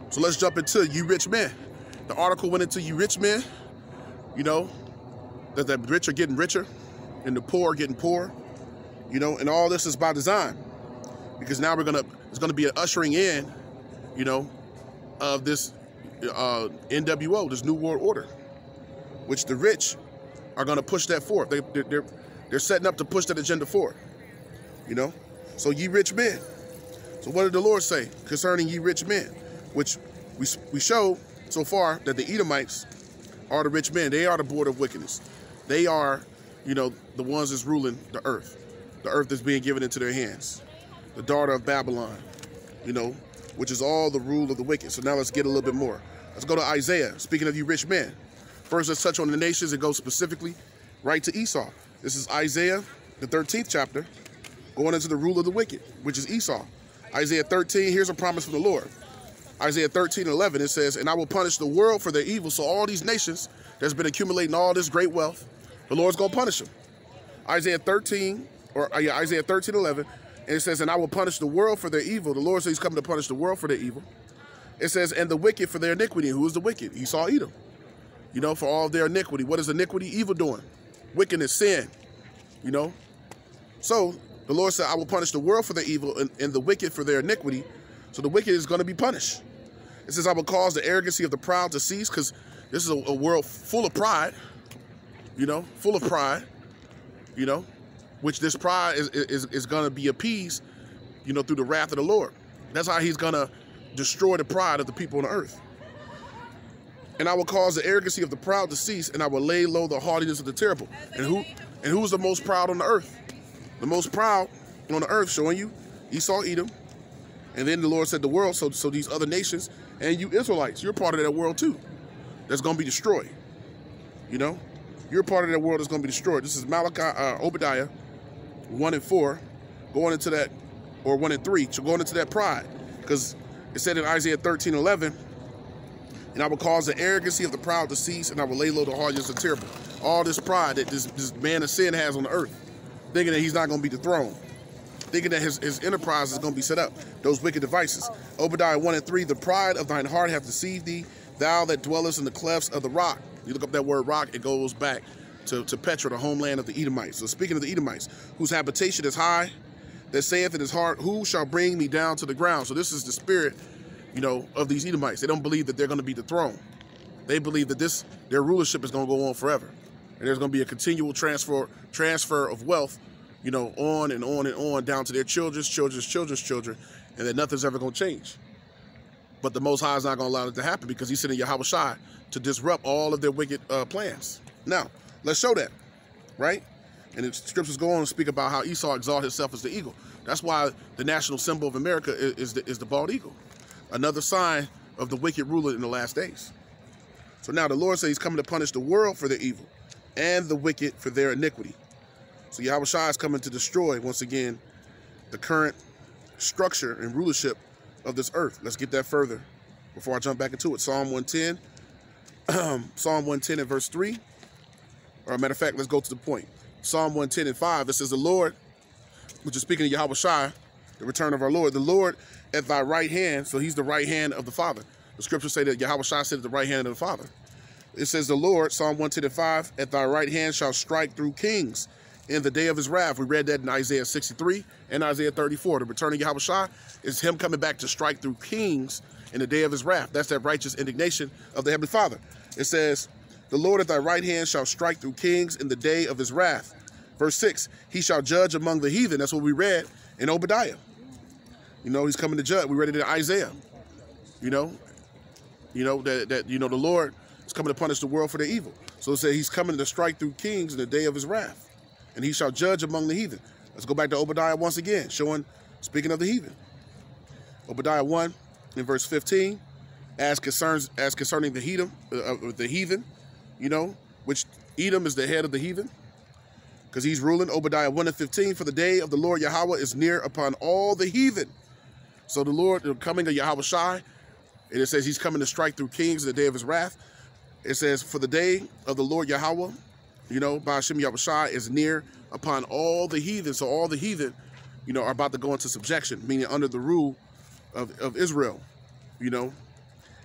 So let's jump into you rich men. The article went into you rich men, you know, that the rich are getting richer and the poor are getting poorer, you know, and all this is by design. Because now it's gonna be an ushering in, you know, of this NWO, this New World Order, which the rich are gonna push that forward. They're setting up to push that agenda forward, you know. So ye rich men. So what did the Lord say concerning ye rich men? Which we show so far that the Edomites are the rich men. They are the board of wickedness. They are, you know, the ones that's ruling the earth. The earth is being given into their hands. The daughter of Babylon, you know, which is all the rule of the wicked. So now let's get a little bit more. Let's go to Isaiah. Speaking of you rich men. First, let's touch on the nations and go specifically right to Esau. This is Isaiah, the 13th chapter, going into the rule of the wicked, which is Esau. Isaiah 13, here's a promise from the Lord. Isaiah 13:11, it says, and I will punish the world for their evil. So all these nations that's been accumulating all this great wealth, the Lord's going to punish them. Isaiah 13:11, and it says, and I will punish the world for their evil. The Lord says he's coming to punish the world for their evil. It says, and the wicked for their iniquity. Who is the wicked? Esau, Edom. You know, for all of their iniquity. What is iniquity? Evil doing. Wickedness, sin. You know? So, the Lord said, I will punish the world for their evil and the wicked for their iniquity. So the wicked is going to be punished. It says, I will cause the arrogancy of the proud to cease, because this is a world full of pride, you know, full of pride, you know, which this pride is going to be appeased, you know, through the wrath of the Lord. That's how he's going to destroy the pride of the people on the earth. And I will cause the arrogancy of the proud to cease, and I will lay low the haughtiness of the terrible. And who's the most proud on the earth? The most proud on the earth, showing you Esau, Edom. And then the Lord said the world, so these other nations, and you Israelites, you're part of that world too. That's going to be destroyed. You know? You're part of that world that's going to be destroyed. This is Obadiah 1 and 4, going into that, or 1 and 3, so going into that pride. Because it said in Isaiah 13:11, and I will cause the arrogancy of the proud to cease, and I will lay low the haughtiness of the terrible. All this pride that this man of sin has on the earth, thinking that he's not going to be dethroned, thinking that his enterprise is going to be set up, those wicked devices. Obadiah 1 and 3, the pride of thine heart hath deceived thee, thou that dwellest in the clefts of the rock. You look up that word rock, it goes back to Petra, the homeland of the Edomites. So speaking of the Edomites, whose habitation is high, that saith in his heart, who shall bring me down to the ground? So this is the spirit, you know, of these Edomites. They don't believe that they're going to be dethroned. They believe that their rulership is going to go on forever. And there's going to be a continual transfer of wealth, you know, on and on and on, down to their children's children, and that nothing's ever going to change. But the Most High is not going to allow it to happen, because he's sending Yahweh Shai to disrupt all of their wicked plans. Now, let's show that, right? And the scriptures go on and speak about how Esau exalted himself as the eagle. That's why the national symbol of America is the bald eagle, another sign of the wicked ruler in the last days. So now the Lord says he's coming to punish the world for their evil and the wicked for their iniquity. So Yahweh Shai is coming to destroy, once again, the current structure and rulership of this earth. Let's get that further before I jump back into it. Psalm 110. Psalm 110 and verse 3. Or a matter of fact, let's go to the point. Psalm 110 and 5. It says, the Lord, which is speaking of Yahweh Shai, the return of our Lord, the Lord at thy right hand. So he's the right hand of the Father. The scriptures say that Yahweh Shai sits at the right hand of the Father. It says, the Lord, Psalm 110 and 5, at thy right hand shall strike through kings in the day of his wrath. We read that in Isaiah 63 and Isaiah 34. The return of Yahweh Shai is him coming back to strike through kings in the day of his wrath. That's that righteous indignation of the Heavenly Father. It says, the Lord at thy right hand shall strike through kings in the day of his wrath. Verse 6, he shall judge among the heathen. That's what we read in Obadiah. You know, he's coming to judge. We read it in Isaiah. You know that the Lord is coming to punish the world for their evil. So it says he's coming to strike through kings in the day of his wrath, and he shall judge among the heathen. Let's go back to Obadiah once again, speaking of the heathen. Obadiah 1 in verse 15, as concerning the heathen, you know, which Edom is the head of the heathen, because he's ruling. Obadiah 1 and 15, for the day of the Lord Yahweh is near upon all the heathen. So the Lord, the coming of Yahweh Shai, and it says he's coming to strike through kings in the day of his wrath. It says, for the day of the Lord Yahweh, you know, Ba'ashem Yahweh Shai, is near upon all the heathen. So all the heathen, are about to go into subjection, meaning under the rule of Israel,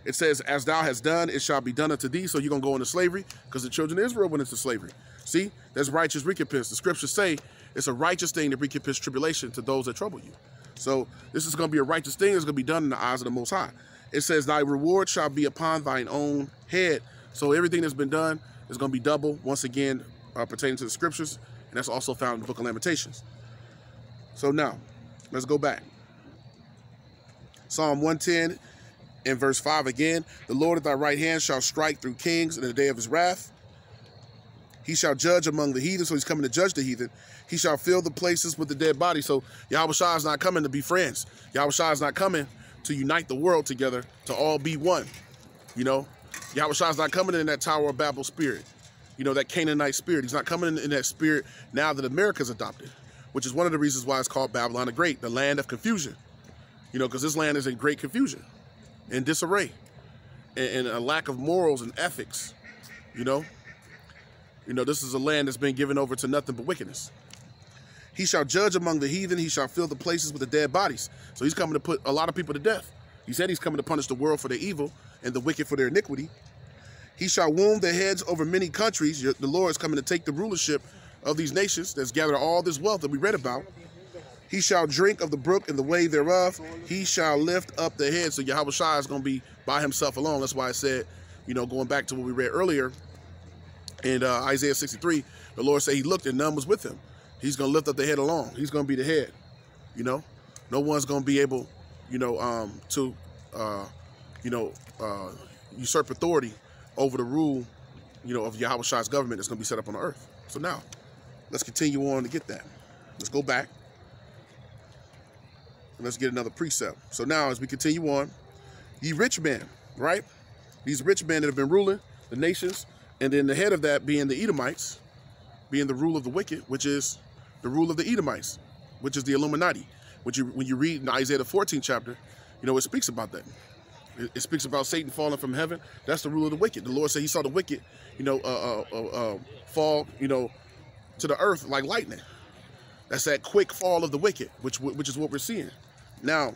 It says, as thou hast done, it shall be done unto thee. So you're going to go into slavery because the children of Israel went into slavery. See, that's righteous recompense. The scriptures say it's a righteous thing to recompense tribulation to those that trouble you. So this is going to be a righteous thing. It's going to be done in the eyes of the Most High. It says, thy reward shall be upon thine own head. So everything that's been done is going to be double, once again, pertaining to the scriptures. And that's also found in the book of Lamentations. So now, let's go back. Psalm 110 and verse 5 again. The Lord at thy right hand shall strike through kings in the day of his wrath. He shall judge among the heathen. So he's coming to judge the heathen. He shall fill the places with the dead body. So Yahushua is not coming to be friends. Yahushua is not coming to unite the world together, to all be one. You know, Yahushua is not coming in that Tower of Babel spirit. You know, that Canaanite spirit. He's not coming in that spirit now that America's adopted, which is one of the reasons why it's called Babylon the Great, the land of confusion. You know, because this land is in great confusion and disarray and a lack of morals and ethics. You know, this is a land that's been given over to nothing but wickedness. He shall judge among the heathen. He shall fill the places with the dead bodies. So he's coming to put a lot of people to death. He said he's coming to punish the world for their evil and the wicked for their iniquity. He shall wound their heads over many countries. The Lord is coming to take the rulership of these nations that's gathered all this wealth that we read about. He shall drink of the brook and the way thereof. He shall lift up the head. So Yahushua is going to be by himself alone. That's why I said, you know, going back to what we read earlier in Isaiah 63, the Lord said he looked and none was with him. He's going to lift up the head alone. He's going to be the head. You know, no one's going to be able, you know, to usurp authority over the rule, you know, of Yahushua's government that's going to be set up on the earth. So now, let's continue on to get that. Let's go back. And let's get another precept. So now, as we continue on, ye rich men, right? These rich men that have been ruling the nations, and then the head of that being the Edomites, being the rule of the wicked, which is the rule of the Edomites, which is the Illuminati. When you read in Isaiah the 14th chapter, you know, it speaks about that. It speaks about Satan falling from heaven. That's the rule of the wicked. The Lord said he saw the wicked, you know, fall, you know, to the earth like lightning. That's that quick fall of the wicked, which is what we're seeing. Now,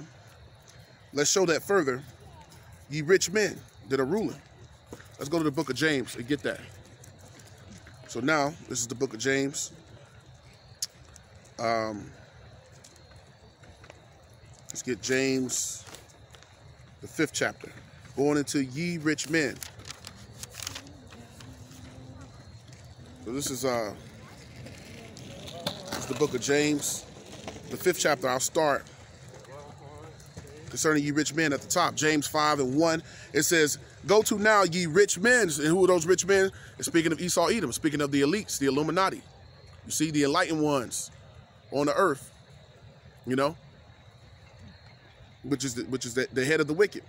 let's show that further. Ye rich men that are ruling. Let's go to the book of James and get that. So now, this is the book of James. Let's get James, the 5th chapter. Going into ye rich men. So this is the book of James, the 5th chapter. I'll start concerning ye rich men at the top. James 5 and 1. It says, go to now ye rich men. And who are those rich men? It's speaking of Esau, Edom, speaking of the elites, the Illuminati. You see, the enlightened ones on the earth, you know, which is the head of the wicked.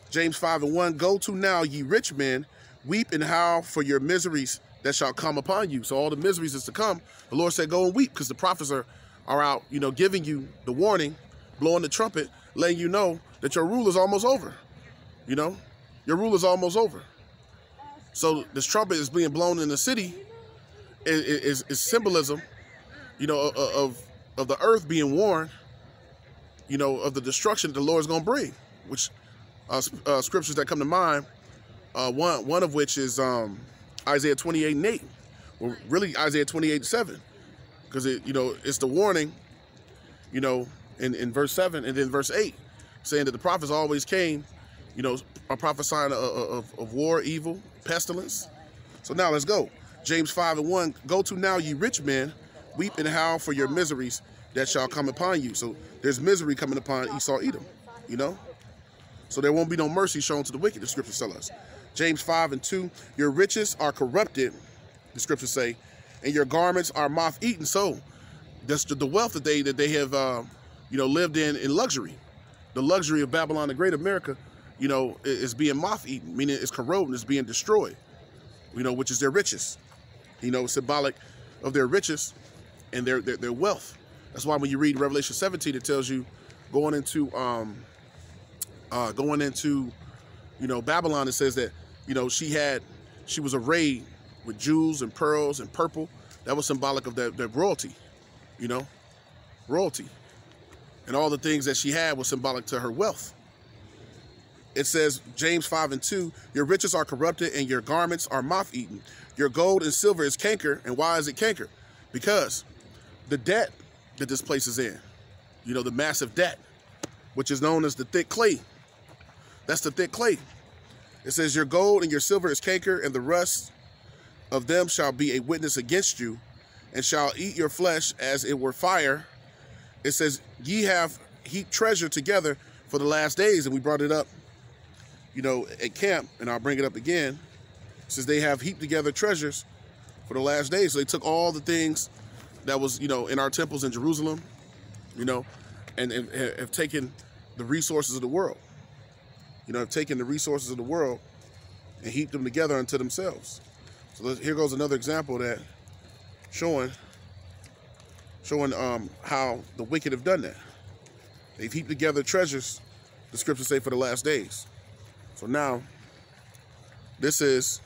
James 5 and 1, go to now ye rich men, weep and howl for your miseries that shall come upon you. So all the miseries is to come. The Lord said, go and weep, because the prophets are out, you know, giving you the warning, blowing the trumpet, letting you know that your rule is almost over. You know, your rule is almost over. So this trumpet is being blown in the city is symbolism, you know, of the earth being warned, you know, of the destruction that the Lord is going to bring, which scriptures that come to mind, one of which is Isaiah 28 and 8, well, really Isaiah 28 and 7, because you know, it's the warning, you know, in verse 7 and then verse 8, saying that the prophets always came, you know, are prophesying of war, evil, pestilence. So now let's go. James 5 and 1, go to now ye rich men, weep and howl for your miseries that shall come upon you. So there's misery coming upon Esau, Edom, you know. So there won't be no mercy shown to the wicked, the scriptures tell us. James 5 and 2, your riches are corrupted, the scriptures say, and your garments are moth-eaten. So that's the wealth that they have, you know, lived in luxury. The luxury of Babylon the Great, America, you know, is being moth-eaten, meaning it's corroding, it's being destroyed, you know, which is their riches. You know, symbolic of their riches and their wealth. That's why when you read Revelation 17, it tells you going into you know, Babylon, it says that, you know, she was arrayed with jewels and pearls and purple. That was symbolic of their royalty, you know, royalty. And all the things that she had was symbolic to her wealth. It says, James 5:2, your riches are corrupted and your garments are moth-eaten. Your gold and silver is canker. And why is it canker? Because the debt that this place is in, you know, the massive debt, which is known as the thick clay. That's the thick clay. It says, your gold and your silver is canker, and the rust of them shall be a witness against you, and shall eat your flesh as it were fire. It says, ye have heaped treasure together for the last days. And we brought it up, you know, at camp, and I'll bring it up again. It says they have heaped together treasures for the last days. So they took all the things that was, you know, in our temples in Jerusalem, you know, and have taken the resources of the world. You know, have taken the resources of the world and heaped them together unto themselves. So here goes another example of that, showing how the wicked have done that. They've heaped together treasures, the scriptures say, for the last days. So now, this is,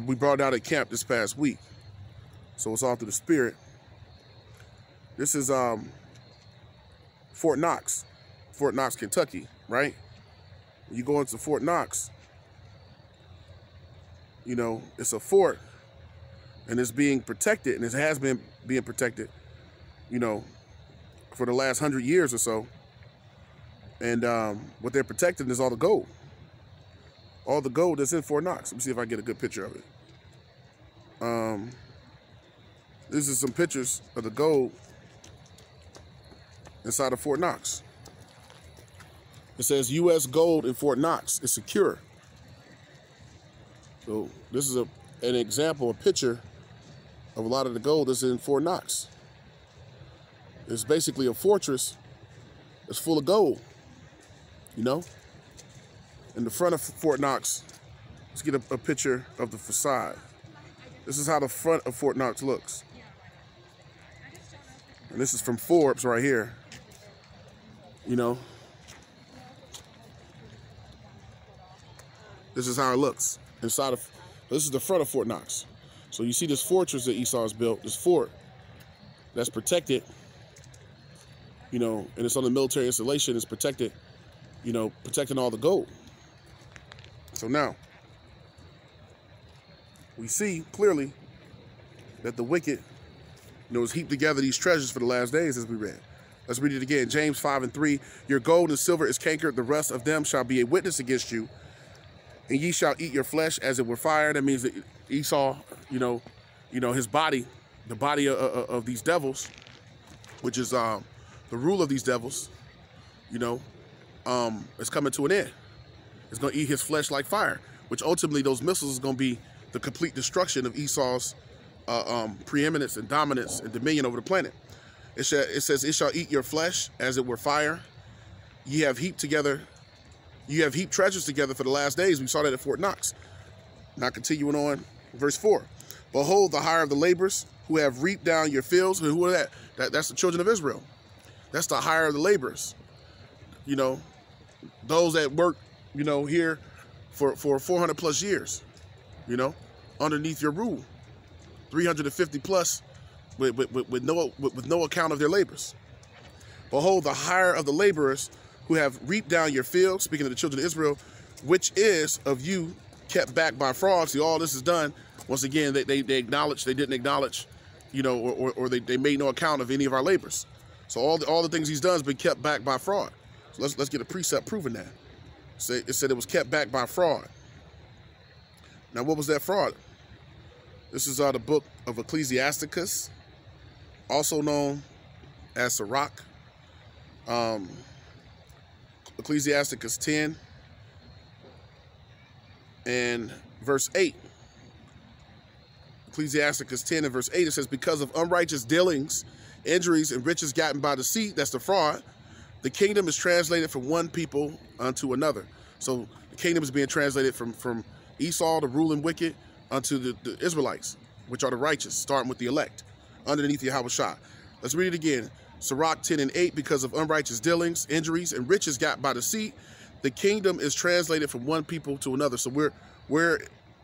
we brought out at camp this past week. So it's all through the Spirit. This is Fort Knox, Kentucky, right? When you go into Fort Knox, you know, it's a fort, and it's being protected, and it has been being protected, you know, for the last 100 years or so. And what they're protecting is all the gold. All the gold that's in Fort Knox. Let me see if I get a good picture of it. This is some pictures of the gold inside of Fort Knox. It says U.S. gold in Fort Knox is secure. So this is an example, a picture of a lot of the gold that's in Fort Knox. It's basically a fortress that's full of gold, you know? In the front of Fort Knox, let's get a picture of the facade. This is how the front of Fort Knox looks. And this is from Forbes right here, you know? This is how it looks inside of, this is the front of Fort Knox. So you see this fortress that Esau has built, this fort that's protected, you know, and it's on the military installation, it's protected, you know, protecting all the gold. So now, we see clearly that the wicked, you know, has heaped together these treasures for the last days, as we read. Let's read it again. James 5:3, your gold and silver is cankered, the rest of them shall be a witness against you, and ye shall eat your flesh as it were fire. That means that Esau, you know, his body, the body of these devils, which is the rule of these devils, you know, is coming to an end. It's going to eat his flesh like fire, which ultimately those missiles is going to be the complete destruction of Esau's preeminence and dominance and dominion over the planet. It says, it shall eat your flesh as it were fire. You have heaped treasures together for the last days. We saw that at Fort Knox. Now continuing on, verse 4. Behold, the hire of the laborers who have reaped down your fields. Who are that? That's the children of Israel. That's the hire of the laborers. You know, those that work, you know, here for 400 plus years, you know, underneath your rule. 350 plus with no account of their labors. Behold, the hire of the laborers who have reaped down your fields, speaking of the children of Israel, which is of you kept back by fraud. See, all this is done. Once again, they acknowledge, they didn't acknowledge, you know, or they made no account of any of our labors. So all the things he's done has been kept back by fraud. So let's get a precept proving that. It said it was kept back by fraud. Now, what was that fraud? This is the book of Ecclesiasticus, also known as Sirach. Ecclesiasticus 10 and verse 8. Ecclesiasticus 10 and verse 8, it says, because of unrighteous dealings, injuries, and riches gotten by deceit, that's the fraud, the kingdom is translated from one people unto another. So the kingdom is being translated from Esau, the ruling wicked, unto the Israelites, which are the righteous, starting with the elect, underneath Yahushua. Let's read it again. Sirach 10 and 8, because of unrighteous dealings, injuries, and riches got by deceit, the kingdom is translated from one people to another. So we're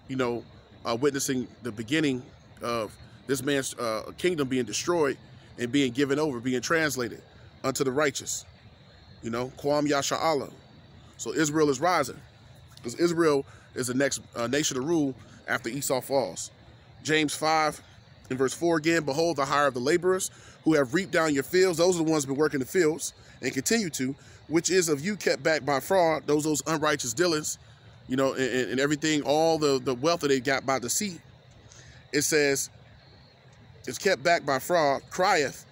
you know, witnessing the beginning of this man's kingdom being destroyed and being given over, being translated unto the righteous. You know, Kwam Yasha Allah. So Israel is rising, because Israel is the next nation to rule after Esau falls. James 5 in verse 4 again, behold the hire of the laborers who have reaped down your fields. Those are the ones who have been working the fields and continue to, which is of you kept back by fraud, those unrighteous dealings, you know, and everything, all the wealth that they got by deceit. It says, it's kept back by fraud, crieth,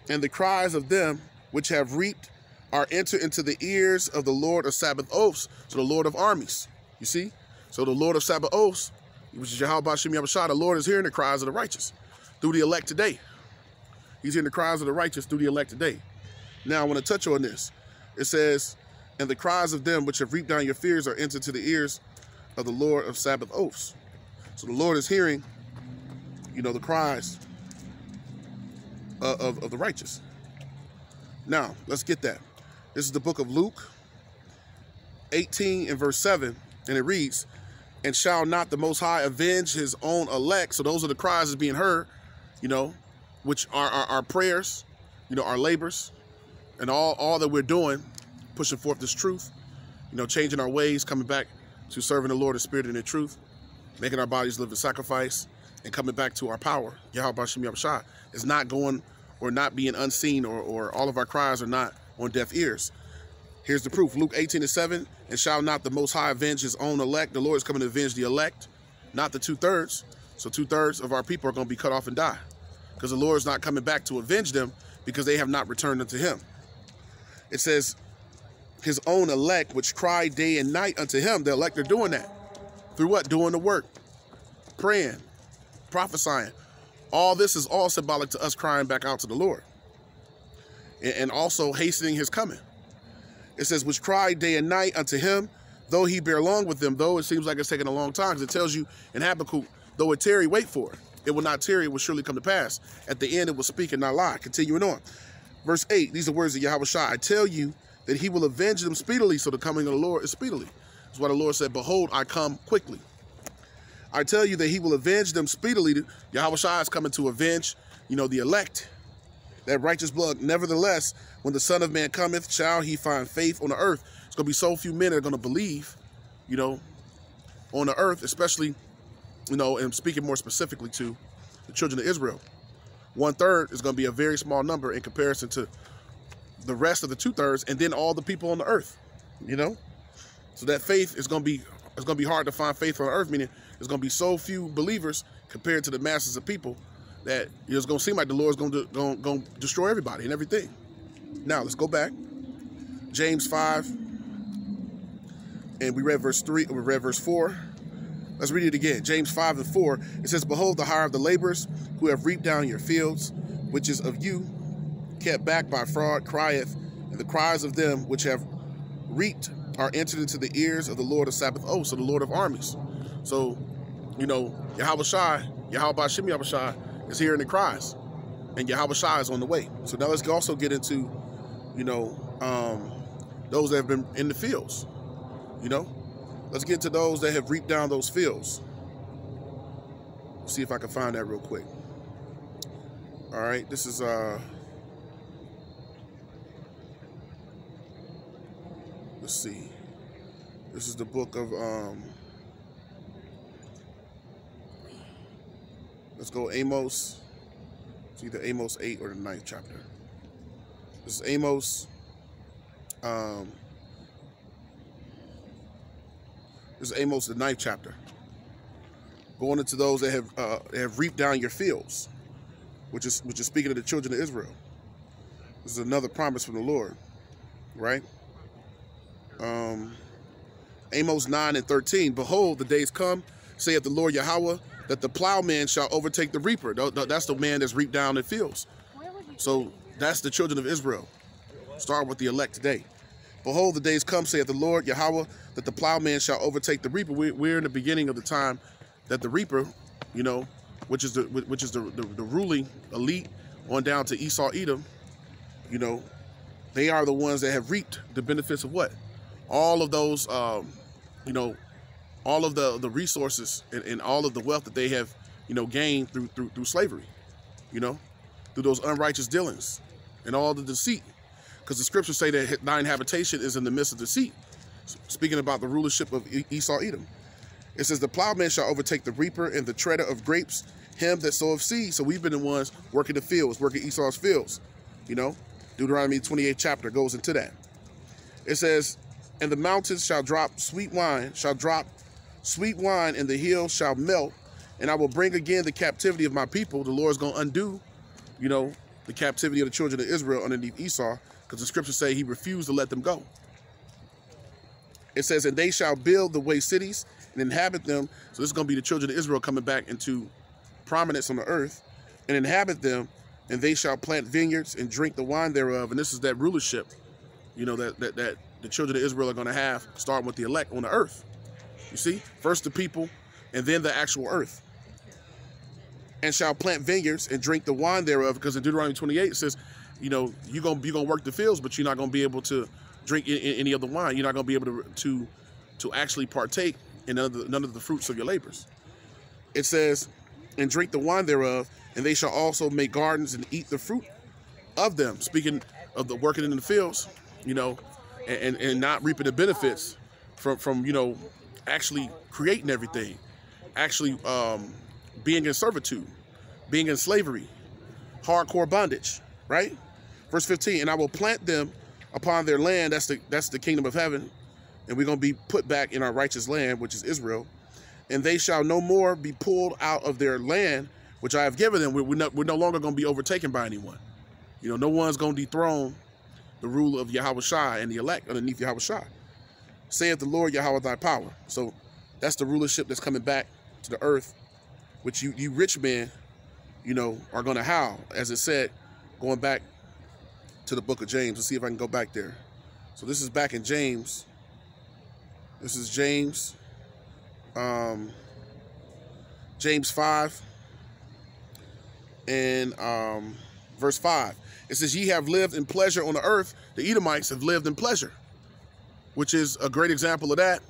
and the cries of them which have reaped are entered into the ears of the Lord of Sabbath oaths, so the Lord of armies. You see? So the Lord of Sabbath oaths, which is Yahweh Shem Yahushua, the Lord is hearing the cries of the righteous through the elect today. He's hearing the cries of the righteous through the elect today. Now I want to touch on this. It says, and the cries of them which have reaped down your fears are entered to the ears of the Lord of Sabbath oaths. So the Lord is hearing, you know, the cries of the righteous. Now, let's get that. This is the book of Luke 18 and verse 7, and it reads, and shall not the Most High avenge his own elect? So those are the cries that's being heard, you know, which are our prayers, you know, our labors, and all that we're doing, pushing forth this truth, you know, changing our ways, coming back to serving the Lord in spirit and in truth, making our bodies live in sacrifice, and coming back to our power. Yahweh Shem Yahushua is not going or not being unseen, or all of our cries are not on deaf ears. Here's the proof. Luke 18 and 7, and shall not the Most High avenge his own elect? The Lord is coming to avenge the elect, not the 2/3. So 2/3 of our people are going to be cut off and die, because the Lord is not coming back to avenge them, because they have not returned unto him. It says, his own elect, which cry day and night unto him. The elect are doing that. Through what? Doing the work, praying, prophesying. All this is all symbolic to us crying back out to the Lord, and also hastening his coming. It says, which cry day and night unto him, though he bear long with them, though it seems like it's taking a long time, because it tells you in Habakkuk, though it tarry, wait for it. It will not tarry, it will surely come to pass. At the end, it will speak and not lie. Continuing on. Verse 8, these are words of Yahweh Shai. I tell you that he will avenge them speedily, so the coming of the Lord is speedily. That's why the Lord said, behold, I come quickly. I tell you that he will avenge them speedily. Yahweh Shai is coming to avenge, you know, the elect, that righteous blood. Nevertheless, when the Son of Man cometh, shall he find faith on the earth? It's going to be so few men that are going to believe, you know, on the earth, especially, you know, and speaking more specifically to the children of Israel. 1/3 is going to be a very small number in comparison to the rest of the 2/3, and then all the people on the earth, you know. So that faith is going to be hard to find faith on the earth, meaning there's going to be so few believers compared to the masses of people that it's going to seem like the Lord's going to destroy everybody and everything. Now, let's go back. James 5, and we read verse 3, we read verse 4. Let's read it again. James 5 and 4, it says, behold the hire of the laborers who have reaped down your fields, which is of you, kept back by fraud, crieth, and the cries of them which have reaped are entered into the ears of the Lord of Sabbath oaths, so the Lord of armies. So, you know, Yahweh Shai, Yahweh Shem Yahushua is hearing the cries, and Yahweh Shai is on the way. So now let's also get into, you know, those that have been in the fields, you know. Let's get to those that have reaped down those fields. See if I can find that real quick. All right, this is let's see. This is the book of let's go Amos. It's either Amos 8 or the 9th chapter. This is Amos. This is Amos, the 9th chapter. Going into those that have reaped down your fields, which is speaking to the children of Israel. This is another promise from the Lord, right? Amos 9 and 13. Behold, the days come, saith the Lord Yahweh, that the plowman shall overtake the reaper. That's the man that's reaped down in fields. So that's the children of Israel. Start with the elect today. Behold, the days come, saith the Lord Yahweh, that the plowman shall overtake the reaper. We're in the beginning of the time that the reaper, you know, which is the ruling elite on down to Esau, Edom, you know, they are the ones that have reaped the benefits of what? All of those, you know, all of the resources and all of the wealth that they have, you know, gained through slavery, you know, through those unrighteous dealings and all the deceit. Because the scriptures say that thine habitation is in the midst of deceit. speaking about the rulership of Esau, Edom. It says, the plowman shall overtake the reaper and the treader of grapes, him that soweth seed. So we've been the ones working the fields, working Esau's fields. You know, Deuteronomy 28th chapter goes into that. It says, and the mountains shall drop sweet wine, and the hills shall melt, and I will bring again the captivity of my people. The Lord's going to undo, you know, the captivity of the children of Israel underneath Esau, because the scriptures say he refused to let them go. It says, and they shall build the way cities and inhabit them. So this is going to be the children of Israel coming back into prominence on the earth, and inhabit them, and they shall plant vineyards and drink the wine thereof. And this is that rulership, you know, that the children of Israel are going to have, starting with the elect on the earth. You see, first the people, and then the actual earth. And shall plant vineyards and drink the wine thereof, because in Deuteronomy 28 it says, you know, you're gonna work the fields, but you're not gonna be able to drink any of the wine. You're not gonna be able to actually partake in none of the fruits of your labors. It says, and drink the wine thereof, and they shall also make gardens and eat the fruit of them. Speaking of the working in the fields, you know, and not reaping the benefits from you know, actually creating everything, actually being in servitude, being in slavery, hardcore bondage, right? Verse 15, and I will plant them upon their land. That's the kingdom of heaven, and we're going to be put back in our righteous land, which is Israel. And they shall no more be pulled out of their land, which I have given them. We're no longer going to be overtaken by anyone. You know, no one's going to dethrone the rule of Yahweh Shai and the elect underneath Yahweh Shai. Saith the Lord Yahweh thy power. So that's the rulership that's coming back to the earth, which you rich men, you know, are going to howl, as it said, going back to the book of James. Let's see if I can go back there. So this is back in James. This is James. James 5 and verse 5. It says, ye have lived in pleasure on the earth. The Edomites have lived in pleasure, which is a great example of that,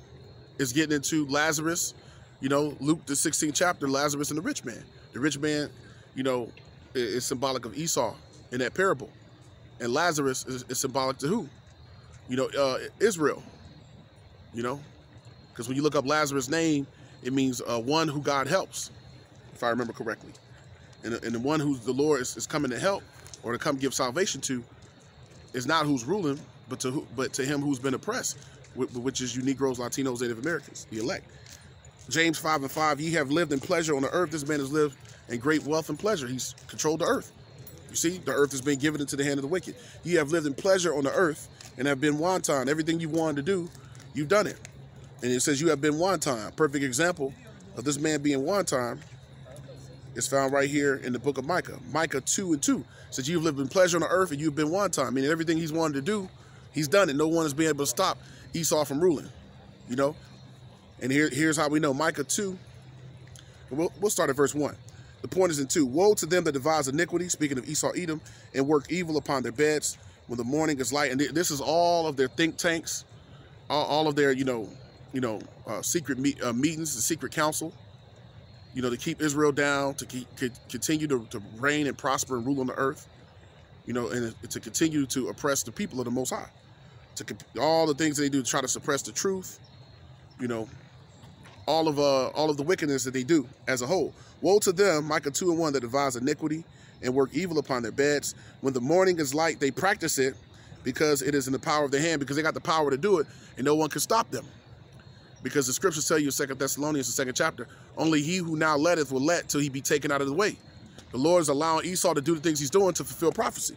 is getting into Lazarus. You know, Luke, the 16th chapter, Lazarus and the rich man. The rich man, you know, is symbolic of Esau in that parable. And Lazarus is symbolic to who? You know, Israel. You know, because when you look up Lazarus' name, it means one who God helps, if I remember correctly. And the one who the Lord is coming to help or to come give salvation to is not who's ruling, but to him who's been oppressed, which is you Negroes, Latinos, Native Americans, the elect. James 5 and 5, ye have lived in pleasure on the earth. This man has lived in great wealth and pleasure. He's controlled the earth. You see, the earth has been given into the hand of the wicked. Ye have lived in pleasure on the earth and have been wanton. Everything you wanted to do, you've done it. And it says you have been wanton. Perfect example of this man being wanton is found right here in the book of Micah. Micah 2 and 2 says you've lived in pleasure on the earth and you've been wanton. Meaning everything he's wanted to do, he's done it. No one has been able to stop Esau from ruling, you know. And here's how we know. Micah 2, we'll start at verse 1. The point is in 2. Woe to them that devise iniquity, speaking of Esau, Edom, and work evil upon their beds when the morning is light. And this is all of their think tanks, all of their, secret meetings, the secret council, you know, to keep Israel down, to continue to reign and prosper and rule on the earth, you know, and to continue to oppress the people of the Most High. All the things they do to try to suppress the truth, you know, all of the wickedness that they do as a whole. Woe to them, Micah 2 and 1, that devise iniquity and work evil upon their beds. When the morning is light, they practice it because it is in the power of their hand, because they got the power to do it and no one can stop them. Because the scriptures tell you in 2 Thessalonians, the 2nd chapter, only he who now letteth will let till he be taken out of the way. The Lord is allowing Esau to do the things he's doing to fulfill prophecy.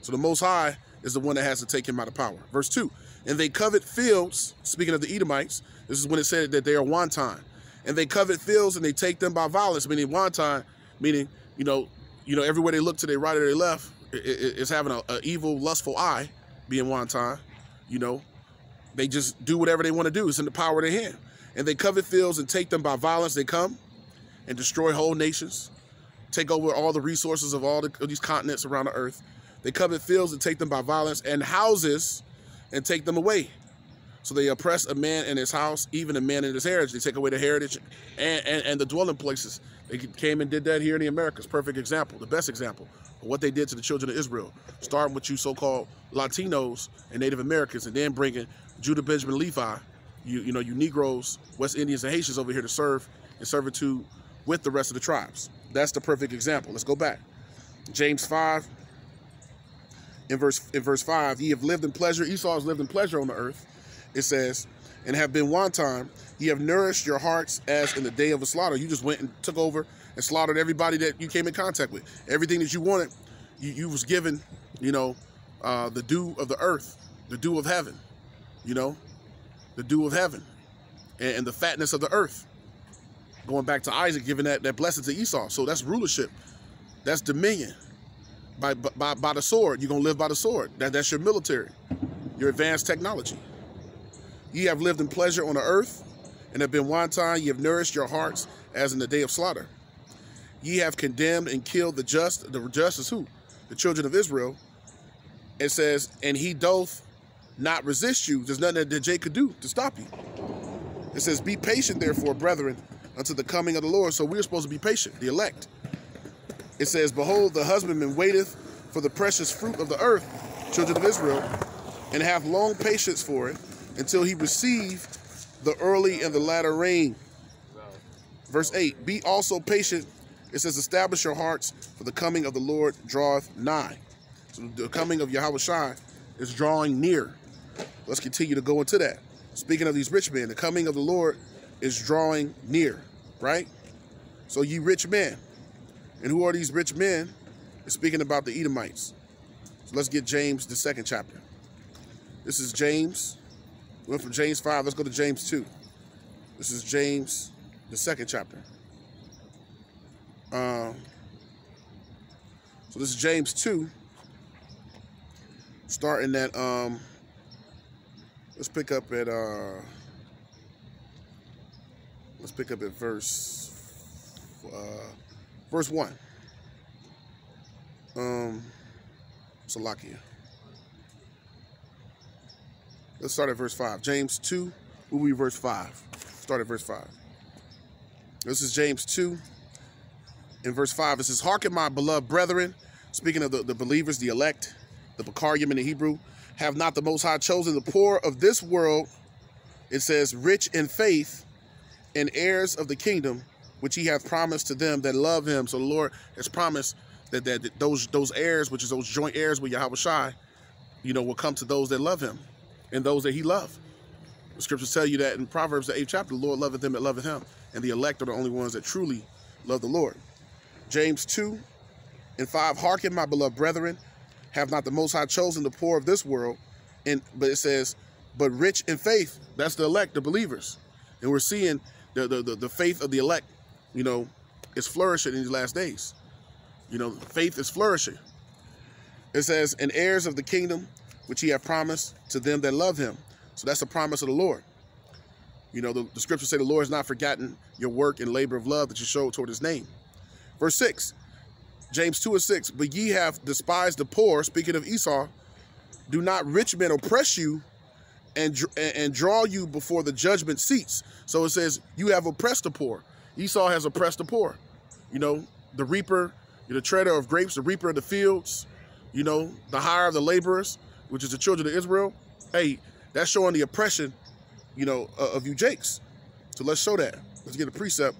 So the Most High is the one that has to take him out of power. Verse 2, and they covet fields, speaking of the Edomites, this is when it said that they are wanton. And they covet fields and they take them by violence, meaning wanton, meaning, you know, everywhere they look to their right or their left, it's having an evil, lustful eye, being wanton, you know. They just do whatever they want to do. It's in the power of their hand. And they covet fields and take them by violence. They come and destroy whole nations, take over all the resources of all these continents around the earth. They covet fields and take them by violence, and houses and take them away. So they oppress a man in his house, even a man in his heritage. They take away the heritage and the dwelling places. They came and did that here in the Americas. Perfect example, the best example of what they did to the children of Israel, starting with you so-called Latinos and Native Americans, and then bringing Judah, Benjamin, Levi, you Negroes, West Indians, and Haitians over here to serve in servitude with the rest of the tribes. That's the perfect example. Let's go back. James 5, in verse 5, ye have lived in pleasure. Esau has lived in pleasure on the earth. It says, and have been wanton. Ye have nourished your hearts as in the day of a slaughter. You just went and took over and slaughtered everybody that you came in contact with. Everything that you wanted, you was given, the dew of the earth, the dew of heaven, the dew of heaven, and the fatness of the earth. Going back to Isaac, giving that blessing to Esau. So that's rulership. That's dominion. By the sword. You're going to live by the sword. That's your military, your advanced technology. Ye have lived in pleasure on the earth, and have been wanton. Ye have nourished your hearts as in the day of slaughter. Ye have condemned and killed the just. The just is who? The children of Israel. It says, and he doth not resist you. There's nothing that Jay could do to stop you. It says, be patient, therefore, brethren, unto the coming of the Lord. So we're supposed to be patient, the elect. It says, behold, the husbandman waiteth for the precious fruit of the earth, children of Israel, and have long patience for it, until he receive the early and the latter rain. Verse 8, be also patient. It says, establish your hearts, for the coming of the Lord draweth nigh. So the coming of Yahushua is drawing near. Let's continue to go into that. Speaking of these rich men, the coming of the Lord is drawing near, right? So ye rich men. And who are these rich men? It's speaking about the Edomites. So let's get James, the 2nd chapter. This is James. We went from James 5. Let's go to James 2. This is James, the 2nd chapter. So this is James 2. Starting at, let's pick up at verse 1. Salakia. Let's start at verse 5. James 2, we'll read verse 5. Start at verse 5. This is James 2. In verse 5, it says, hearken, my beloved brethren, speaking of the believers, the elect, the Bakarim in the Hebrew, have not the Most High chosen the poor of this world, it says, rich in faith and heirs of the kingdom, which he hath promised to them that love him. So the Lord has promised that those heirs, which is those joint heirs with Yahushua, will come to those that love him and those that he loved. The scriptures tell you that in Proverbs, the 8th chapter, the Lord loveth them that loveth him, and the elect are the only ones that truly love the Lord. James 2 and 5, hearken, my beloved brethren, have not the Most High chosen the poor of this world, but it says, but rich in faith. That's the elect, the believers. And we're seeing the faith of the elect, is flourishing in these last days. Faith is flourishing. It says, and heirs of the kingdom, which he hath promised to them that love him. So that's the promise of the Lord. The scriptures say the Lord has not forgotten your work and labor of love that you showed toward his name. Verse 6, James 2 and 6, but ye have despised the poor, speaking of Esau, do not rich men oppress you and draw you before the judgment seats. So it says, you have oppressed the poor. Esau has oppressed the poor. The reaper, the treader of grapes, the reaper of the fields, the hire of the laborers, which is the children of Israel. Hey, that's showing the oppression, of you Jakes. So let's show that. Let's get a precept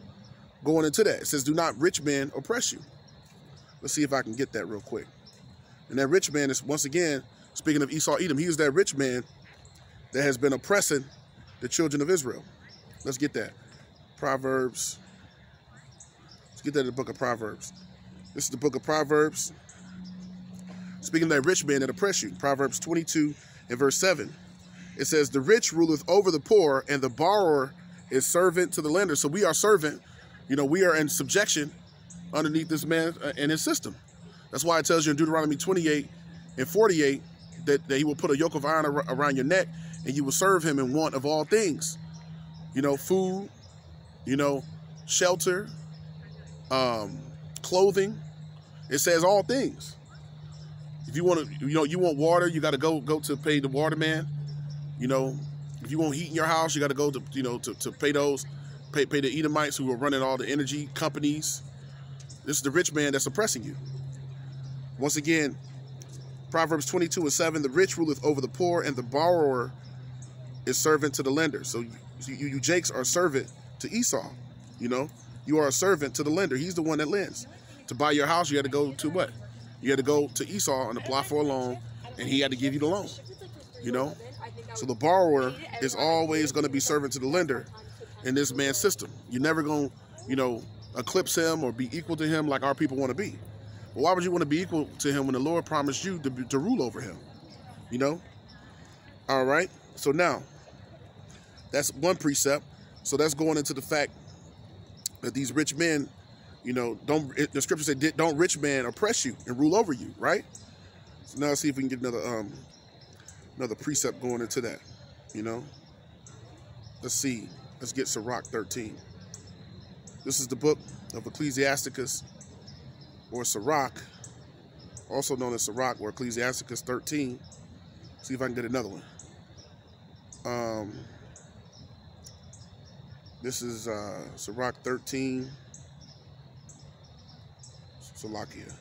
going into that. It says, do not rich men oppress you. Let's see if I can get that real quick. And that rich man is, once again, speaking of Esau, Edom, he is that rich man that has been oppressing the children of Israel. Let's get that. Proverbs. Let's get that in the book of Proverbs. This is the book of Proverbs. Speaking of that rich man that oppress you. Proverbs 22 and verse 7. It says, the rich ruleth over the poor, and the borrower is servant to the lender. So we are servant. We are in subjection underneath this man and his system. That's why it tells you in Deuteronomy 28 and 48 that he will put a yoke of iron around your neck, and you will serve him in want of all things. Food, shelter, clothing. It says all things. If you want to, you want water, you got to go to pay the waterman. If you want heat in your house, you got to go to, to pay those, pay the Edomites who are running all the energy companies. This is the rich man that's oppressing you. Once again, Proverbs 22 and 7, the rich ruleth over the poor, and the borrower is servant to the lender. So you Jakes are servant to Esau. You know, you are a servant to the lender. He's the one that lends. To buy your house, you had to go to what? You had to go to Esau and apply for a loan, and he had to give you the loan. You know, so the borrower is always going to be servant to the lender in this man's system. You're never going to, you know, eclipse him or be equal to him like our people want to be. Well, why would you want to be equal to him when the Lord promised you to rule over him? You know? All right. So now, that's one precept. So that's going into the fact that these rich men, you know, the scripture said, don't rich man oppress you and rule over you, right? So now let's see if we can get another precept going into that, you know? Let's see. Let's get Sirach 13. This is the book of Ecclesiasticus, or Sirach, also known as Sirach or Ecclesiasticus 13. See if I can get another one. This is Sirach 13. Salakia.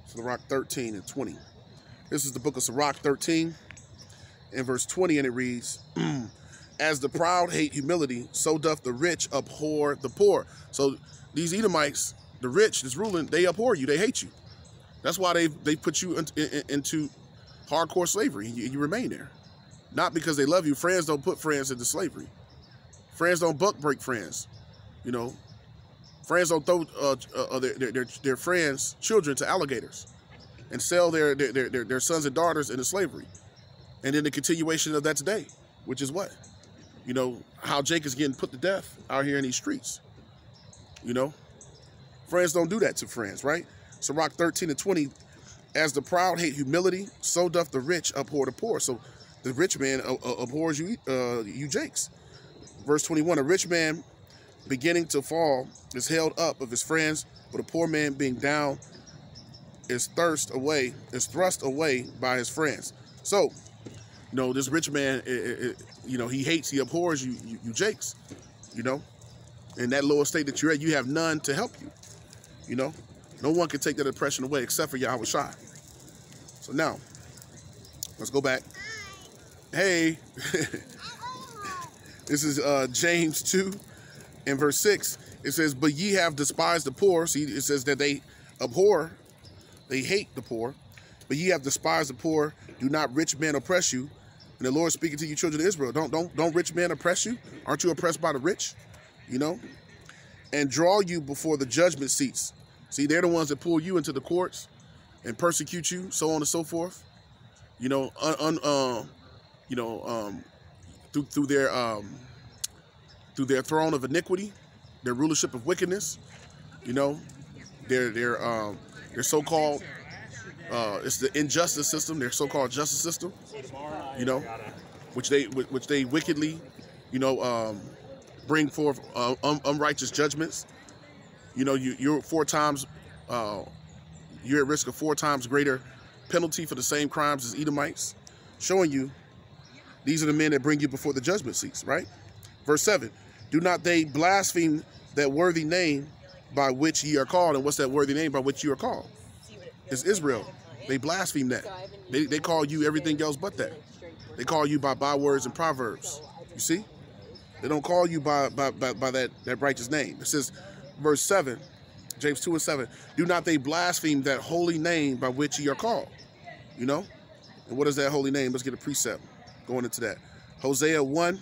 Sirach 13 and 20. This is the book of Sirach 13 and verse 20, and it reads, as the proud hate humility, so doth the rich abhor the poor. So these Edomites, the rich that's ruling, they abhor you, they hate you. That's why they put you into hardcore slavery. You remain there. Not because they love you. Friends don't put friends into slavery. Friends don't buck break friends. You know, friends don't throw their friends' children to alligators and sell their sons and daughters into slavery. And then the continuation of that today, which is what? You know, how Jake is getting put to death out here in these streets. You know, friends don't do that to friends, right? Sirach 13 and 20, as the proud hate humility, so doth the rich abhor the poor. So the rich man abhors you, you Jakes. Verse 21, a rich man beginning to fall is held up of his friends, but a poor man being down is thrust away by his friends. So, you know, this rich man, you know, he abhors you Jakes, you know. In that lower state that you're at, you have none to help you, you know. No one can take that oppression away except for Yahweh Shai. So now, let's go back. Hey, this is James 2 and verse 6. It says, but ye have despised the poor. See, it says that they abhor, they hate the poor. But ye have despised the poor. Do not rich men oppress you. And the Lord speaking to you, children of Israel. Don't rich men oppress you? Aren't you oppressed by the rich? You know? And draw you before the judgment seats. See, they're the ones that pull you into the courts and persecute you, so on and so forth. You know, through their throne of iniquity, their rulership of wickedness. You know, their so-called it's the injustice system, their so-called justice system. You know, which they wickedly, you know, bring forth unrighteous judgments. You know, you're 4 times, you're at risk of 4 times greater penalty for the same crimes as Edomites, showing you these are the men that bring you before the judgment seats, right? Verse 7, do not they blaspheme that worthy name by which ye are called? And what's that worthy name by which you are called? It's Israel. They blaspheme that. They call you everything else but that. They call you by bywords and proverbs. You see? They don't call you by that righteous name. It says, verse 7, James 2 and 7, do not they blaspheme that holy name by which ye are called? You know? And what is that holy name? Let's get a precept going into that. Hosea 1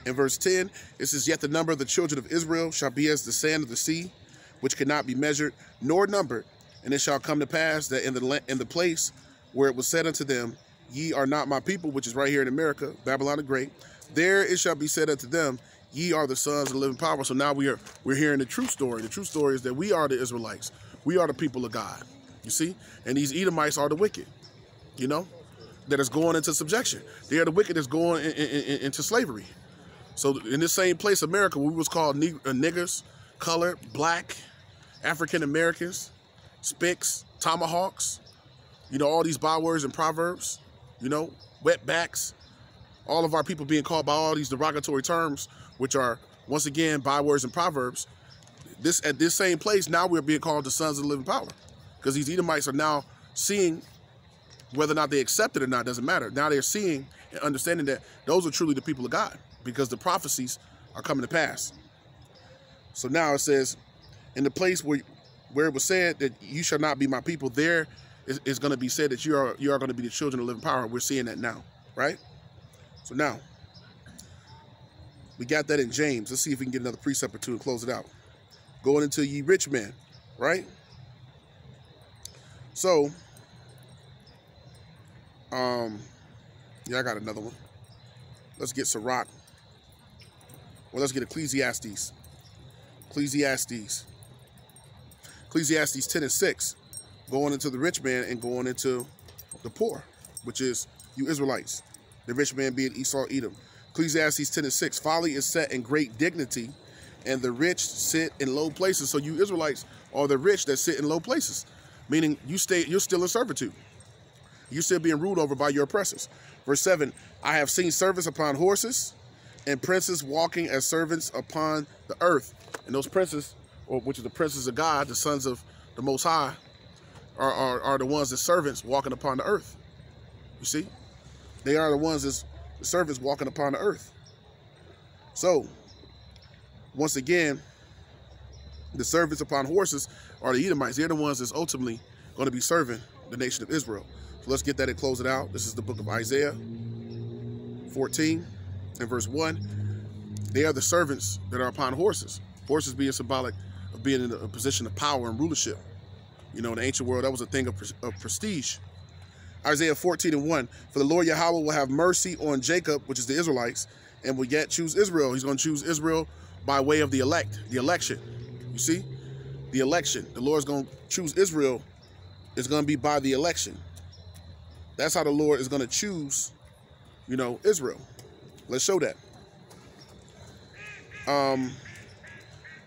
and verse 10, it says, yet the number of the children of Israel shall be as the sand of the sea, which cannot be measured nor numbered. And it shall come to pass that in the place where it was said unto them, ye are not my people, which is right here in America, Babylon the Great, there it shall be said unto them, ye are the sons of the living power. So now we're hearing the true story. The true story is that we are the Israelites. We are the people of God. You see? And these Edomites are the wicked, you know, that is going into subjection. They are the wicked that's going into slavery. So in this same place, America, we was called niggers, colored, black, African Americans, spicks, tomahawks, you know, all these bywords and proverbs, you know, wetbacks, all of our people being called by all these derogatory terms, which are, once again, bywords and proverbs. At this same place, now we're being called the sons of the living power, because these Edomites are now seeing Whether or not they accept it or not doesn't matter. Now they're seeing and understanding that those are truly the people of God because the prophecies are coming to pass. So now it says, in the place where it was said that you shall not be my people, there is going to be said that you are going to be the children of living power. We're seeing that now, right? So now, we got that in James. Let's see if we can get another precept or two and close it out. Going into ye rich men, right? So, yeah, I got another one. Let's get Sirach. Well, let's get Ecclesiastes. Ecclesiastes 10 and 6. Going into the rich man and going into the poor, which is you Israelites. The rich man being Esau, Edom. Ecclesiastes 10 and 6. Folly is set in great dignity, and the rich sit in low places. So you Israelites are the rich that sit in low places, meaning you're still in servitude. You're still being ruled over by your oppressors. Verse 7, I have seen servants upon horses and princes walking as servants upon the earth. And those princes, which are the princes of God, the sons of the Most High, are the ones that servants walking upon the earth. You see? They are the ones that's the servants walking upon the earth. So, once again, the servants upon horses are the Edomites. They're the ones that's ultimately going to be serving the nation of Israel. So let's get that and close it out. This is the book of Isaiah 14 and verse 1. They are the servants that are upon horses. Horses being symbolic of being in a position of power and rulership. You know, in the ancient world, that was a thing of prestige. Isaiah 14 and 1. For the Lord Yahweh will have mercy on Jacob, which is the Israelites, and will yet choose Israel. He's going to choose Israel by way of the election. You see? The election. The Lord's going to choose Israel. It's going to be by the election. That's how the Lord is going to choose, you know, Israel. Let's show that.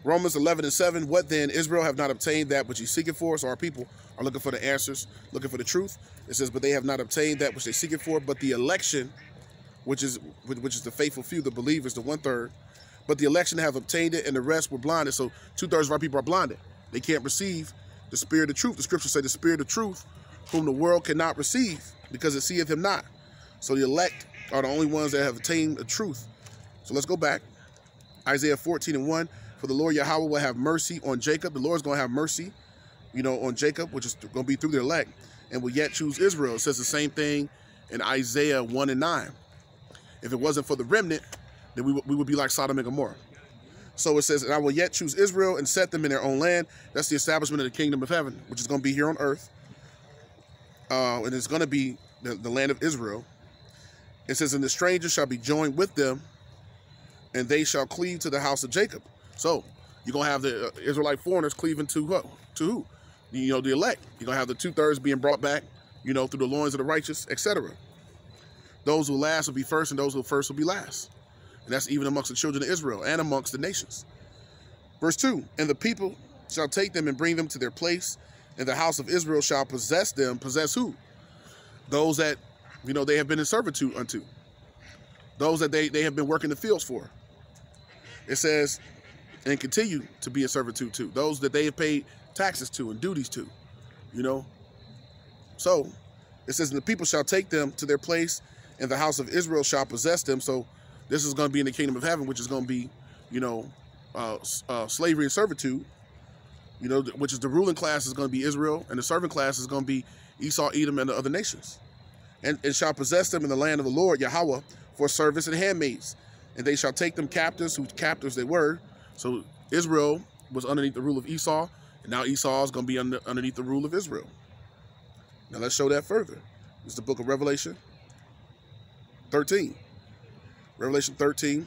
Romans 11 and 7. What then? Israel have not obtained that which he seeketh for. So our people are looking for the answers, looking for the truth. It says, but they have not obtained that which they seek it for, but the election, which is the faithful few, the believers, the 1/3. But the election have obtained it, and the rest were blinded. So 2/3 of our people are blinded. They can't receive the spirit of truth. The scriptures say the spirit of truth, whom the world cannot receive, because it seeth him not. So the elect are the only ones that have attained the truth. So let's go back. Isaiah 14 and 1. For the Lord Yahweh will have mercy on Jacob. The Lord's going to have mercy, you know, on Jacob, which is going to be through the elect, and will yet choose Israel. It says the same thing in Isaiah 1 and 9. If it wasn't for the remnant, then we would be like Sodom and Gomorrah. So it says, and I will yet choose Israel and set them in their own land. That's the establishment of the kingdom of heaven, which is going to be here on earth. And it's going to be the land of Israel. It says, and the stranger shall be joined with them, and they shall cleave to the house of Jacob. So you're going to have the Israelite foreigners cleaving to who? You know, the elect. You're going to have the 2/3 being brought back, you know, through the loins of the righteous, etc. Those who last will be first, and those who first will be last. And that's even amongst the children of Israel and amongst the nations. Verse 2, and the people shall take them and bring them to their place, and the house of Israel shall possess them. Possess who? Those that, you know, they have been in servitude unto. Those that they have been working the fields for. It says, and continue to be in servitude to. Those that they have paid taxes to and duties to, you know. So, it says, and the people shall take them to their place, and the house of Israel shall possess them. So, this is going to be in the kingdom of heaven, which is going to be, you know, slavery and servitude, you know, which is the ruling class is going to be Israel, and the servant class is going to be Esau, Edom, and the other nations. And shall possess them in the land of the Lord, Yahweh, for servants and handmaids. And they shall take them captives, whose captives they were. So Israel was underneath the rule of Esau, and now Esau is going to be underneath the rule of Israel. Now let's show that further. It's the book of Revelation 13. Revelation 13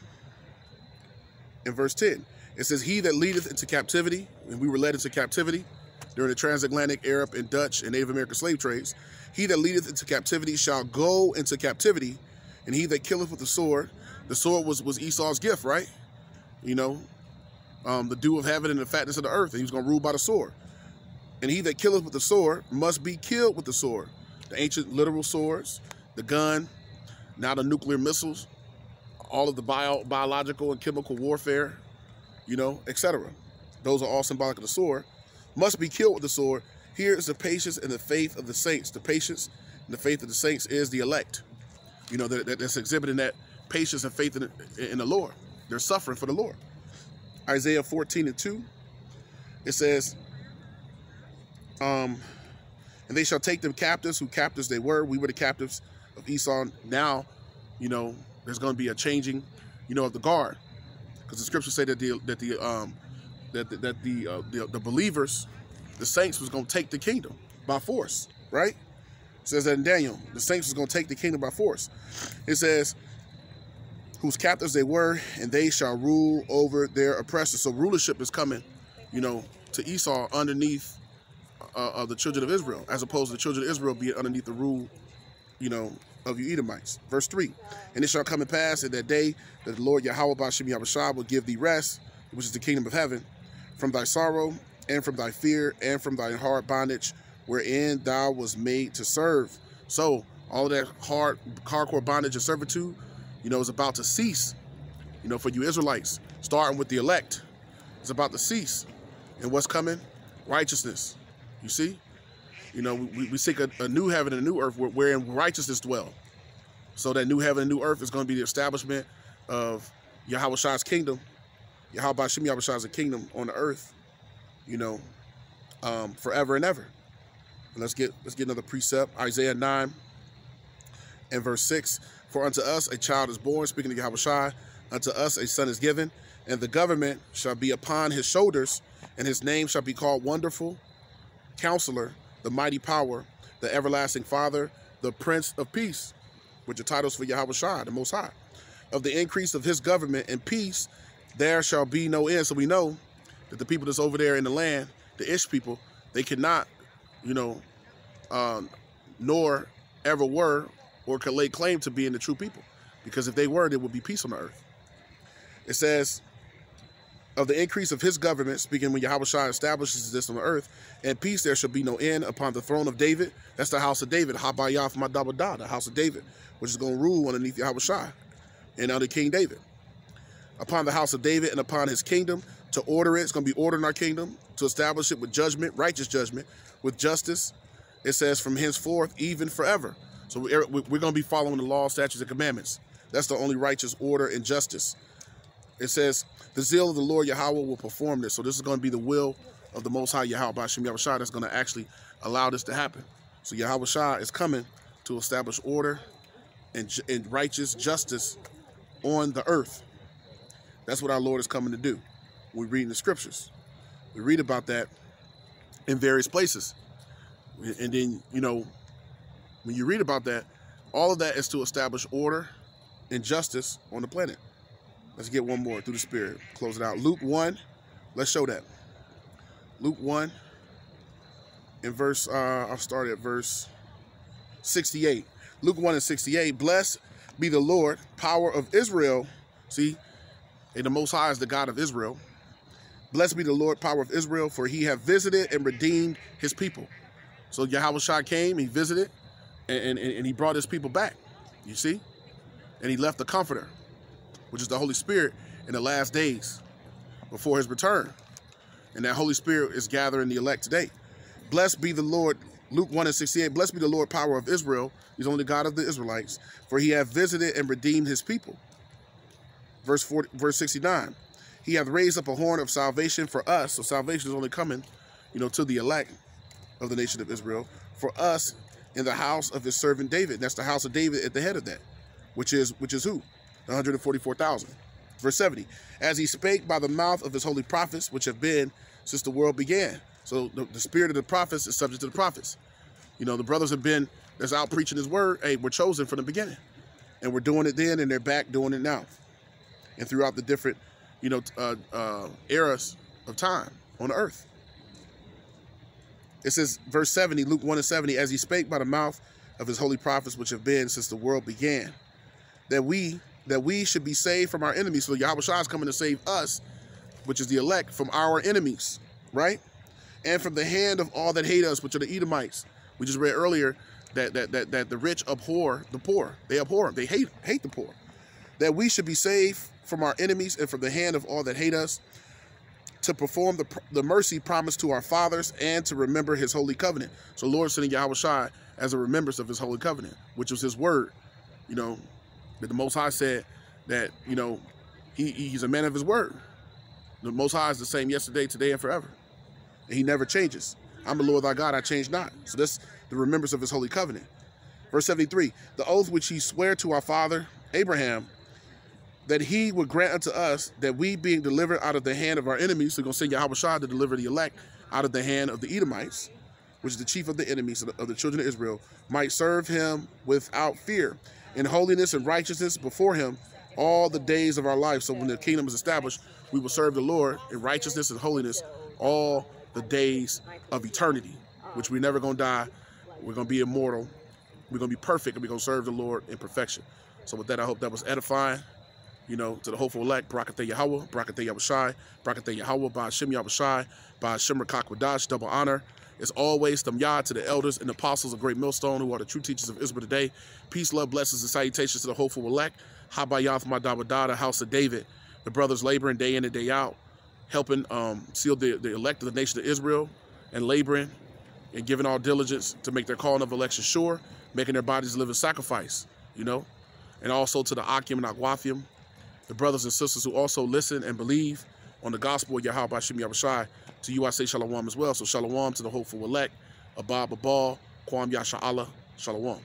and verse 10. It says, he that leadeth into captivity, and we were led into captivity during the transatlantic, Arab, and Dutch, and Native American slave trades. He that leadeth into captivity shall go into captivity, and he that killeth with the sword was Esau's gift, right? You know, the dew of heaven and the fatness of the earth, and he was going to rule by the sword. And he that killeth with the sword must be killed with the sword. The ancient literal swords, the gun, now the nuclear missiles, all of the biological and chemical warfare, you know, etc. Those are all symbolic of the sword. Must be killed with the sword. Here is the patience and the faith of the saints. The patience, And the faith of the saints is the elect. You know, that's exhibiting that patience and faith in the Lord. They're suffering for the Lord. Isaiah 14:2, it says, and they shall take them captives, who captives they were. We were the captives of Esau. Now, you know, there's going to be a changing, you know, of the guard, because the scriptures say that the believers, the saints, was going to take the kingdom by force, right? It says that in Daniel, the saints was going to take the kingdom by force. It says, whose captives they were, and they shall rule over their oppressors. So rulership is coming, you know, to Esau underneath of the children of Israel, as opposed to the children of Israel being underneath the rule, you know, of you Edomites. Verse 3, and it shall come to pass in that day that the Lord Yahweh Ba'ashem Yahushua will give thee rest, which is the kingdom of heaven, from thy sorrow and from thy fear and from thy hard bondage, wherein thou was made to serve. So all of that hardcore bondage and servitude, you know, is about to cease, you know, for you Israelites, starting with the elect. It's about to cease. And what's coming? Righteousness. You see? You know, we seek a new heaven and a new earth wherein righteousness dwell. So that new heaven and new earth is going to be the establishment of Yahweh's kingdom. Yahweh Ba'ashem Yahweh's kingdom on the earth, you know, forever and ever. And let's get another precept. Isaiah 9 and verse 6. For unto us a child is born, speaking to Yahweh, unto us a son is given, and the government shall be upon his shoulders, and his name shall be called Wonderful, Counselor, the Mighty Power, the Everlasting Father, the Prince of Peace, which are titles for Yahweh, the Most High. Of the increase of his government and peace, there shall be no end. So we know that the people that's over there in the land, the Ish people, they cannot, you know, nor ever were or could lay claim to being the true people. Because if they were, there would be peace on the earth. It says, of the increase of his government, speaking when Yahweh establishes this on the earth, and peace there shall be no end upon the throne of David. That's the house of David, Habayah Madabada, the house of David, which is going to rule underneath Yahweh and under King David. Upon the house of David and upon his kingdom, to order it. It's going to be ordered in our kingdom, to establish it with judgment, righteous judgment, with justice. It says from henceforth, even forever. So we're going to be following the law, statutes, and commandments. That's the only righteous order and justice. It says, the zeal of the Lord Yahweh will perform this. So this is going to be the will of the Most High Yahweh Ba'ashem Yahushua that's going to actually allow this to happen. So Yahweh is coming to establish order and righteous justice on the earth. That's what our Lord is coming to do. We read in the scriptures. We read about that in various places. And then, you know, when you read about that, all of that is to establish order and justice on the planet. Let's get one more through the Spirit. Close it out. Luke 1. Let's show that. Luke 1 in verse, I'll start at verse 68. Luke 1 and 68. Blessed be the Lord, power of Israel. See, and the Most High is the God of Israel. Blessed be the Lord, power of Israel, for he hath visited and redeemed his people. So Yahweh came, he visited, and he brought his people back. You see? And he left the Comforter, which is the Holy Spirit, in the last days before his return. And that Holy Spirit is gathering the elect today. Blessed be the Lord, Luke 1 and 68, blessed be the Lord, power of Israel. He's only God of the Israelites, for he hath visited and redeemed his people. Verse 69, he hath raised up a horn of salvation for us. So salvation is only coming, you know, to the elect of the nation of Israel, for us in the house of his servant David. And that's the house of David at the head of that, which is who? 144,000. Verse 70, as he spake by the mouth of his holy prophets, which have been since the world began. So the spirit of the prophets is subject to the prophets. You know, the brothers have been, that's out preaching his word. Hey, we're chosen from the beginning. And we're doing it then, and they're back doing it now. And throughout the different, you know, eras of time on the earth. It says, verse 70, Luke 1 and 70, as he spake by the mouth of his holy prophets, which have been since the world began, that we should be saved from our enemies. So Yahweh is coming to save us, which is the elect, from our enemies, right? And from the hand of all that hate us, which are the Edomites. We just read earlier that the rich abhor the poor. They abhor them. They hate the poor. That we should be saved from our enemies and from the hand of all that hate us, to perform the mercy promised to our fathers and to remember his holy covenant. So Lord sending Yahweh Shai as a remembrance of his holy covenant, which was his word. You know, that the Most High said that, you know, he's a man of his word. The Most High is the same yesterday, today, and forever. And he never changes. I'm the Lord thy God, I change not. So that's the remembrance of his holy covenant. Verse 73, the oath which he sware to our father Abraham, that he would grant unto us, that we being delivered out of the hand of our enemies, so we're going to send Yahushua to deliver the elect out of the hand of the Edomites, which is the chief of the enemies of the children of Israel, might serve him without fear, in holiness and righteousness before him all the days of our life. So when the kingdom is established, we will serve the Lord in righteousness and holiness all the days of eternity, which we're never going to die. We're going to be immortal. We're going to be perfect, and we're going to serve the Lord in perfection. So with that, I hope that was edifying, you know, to the hopeful elect. Barakateh Yahweh, Barakateh Yahushai, Barakateh Yahweh, Ba'ashem Yahushai, Ba'ashem Rakak Wadash, double honor. As always, Tamyah to the elders and apostles of Great Millstone, who are the true teachers of Israel today. Peace, love, blessings, and salutations to the hopeful elect. Habayath Madabadada, house of David. The brothers laboring day in and day out, helping seal the elect of the nation of Israel, and laboring and giving all diligence to make their calling of election sure, making their bodies a living sacrifice, you know. And also to the Akim and Agwathium, the brothers and sisters who also listen and believe on the gospel of Yahweh B'Shem Yahushai. To you I say shalom as well. So shalom to the hopeful elect. Abba Babal, Kwam Yasha Allah, shalom.